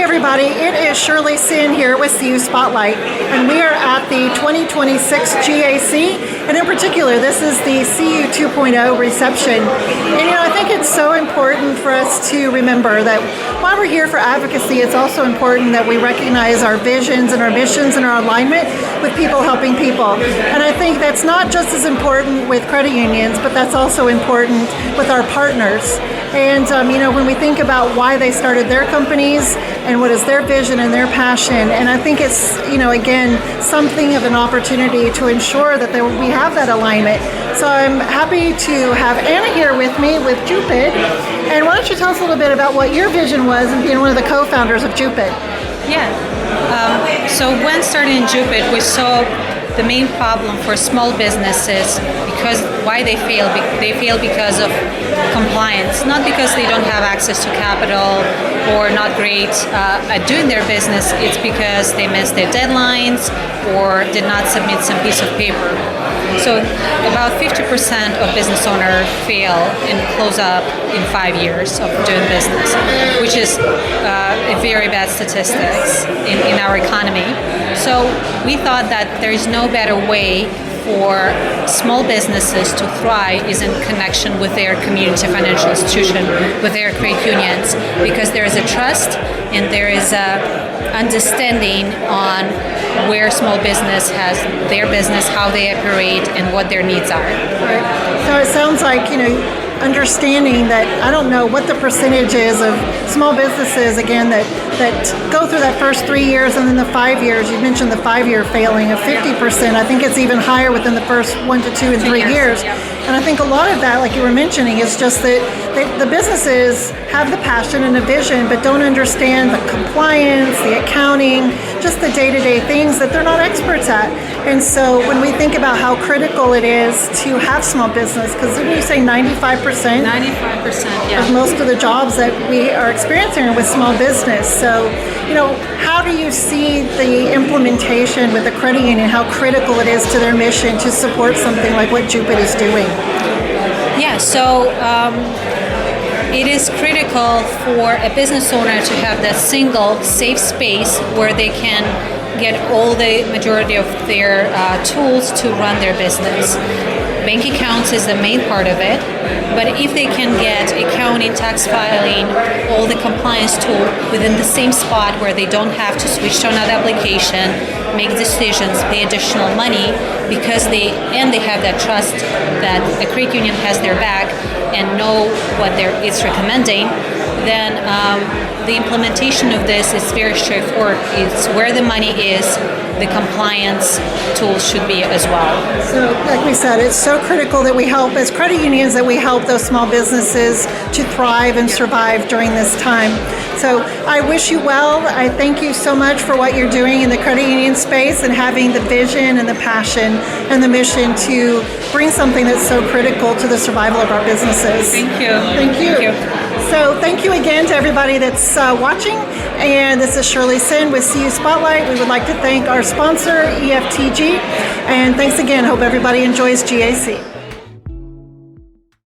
everybody, it is Shirley Senn here with CU Spotlight, and we are at the 2026 GAC, and in particular, this is the CU 2.0 reception. And I think it's so important for us to remember that while we're here for advocacy, it's also important that we recognize our visions and our missions and our alignment with people helping people. And I think that's not just as important with credit unions, but that's also important with our partners. And when we think about why they started their companies and what is their vision and their passion, and I think it's again something of an opportunity to ensure that we have that alignment. So I'm happy to have Anna here with me with Jupid. And why don't you tell us a little bit about what your vision was and being one of the co-founders of Jupid? Yeah. So when starting Jupid, we saw the main problem for small businesses because why they fail because of compliance, not because they don't have access to capital or not great at doing their business. It's because they missed their deadlines or did not submit some piece of paper. So about 50% of business owners fail and close up in 5 years of doing business, which is a very bad statistics in our economy. So we thought that there is no better way for small businesses to thrive is in connection with their community financial institution, with their credit unions, because there is a trust and there is a understanding on where small business has their business, how they operate, and what their needs are. Right. So it sounds like, understanding that, I don't know what the percentage is of small businesses, again, that go through that first 3 years and then the 5 years. You mentioned the 5-year failing of 50%. I think it's even higher within the first 1 to 2 and 3 years. Yeah. And I think a lot of that, like you were mentioning, is just that the businesses have the passion and the vision, but don't understand the compliance, the accounting, just the day-to-day things that they're not experts at. And so when we think about how critical it is to have small business, because didn't you say 95%? 95%, yeah. Of most of the jobs that we are experiencing are with small business. So, how do you see the implementation with the credit union, how critical it is to their mission to support something like what Jupid is doing? Yeah, so it is critical for a business owner to have that single safe space where they can get all the majority of their tools to run their business. Bank accounts is the main part of it, but if they can get accounting, tax filing, all the compliance tool within the same spot where they don't have to switch to another application, make decisions, pay additional money, because they have that trust that the credit union has their back and know what it's recommending, then the implementation of this is very straightforward. It's where the money is, the compliance tools should be as well. So like we said, it's so critical that we help as credit unions, that we help those small businesses to thrive and survive during this time. So I wish you well. I thank you so much for what you're doing in the credit union space and having the vision and the passion and the mission to bring something that's so critical to the survival of our businesses. Thank you. Thank you. Thank you. So thank you again to everybody that's watching. And this is Shirley Senn with CU Spotlight. We would like to thank our sponsor, EFTG. And thanks again. Hope everybody enjoys GAC.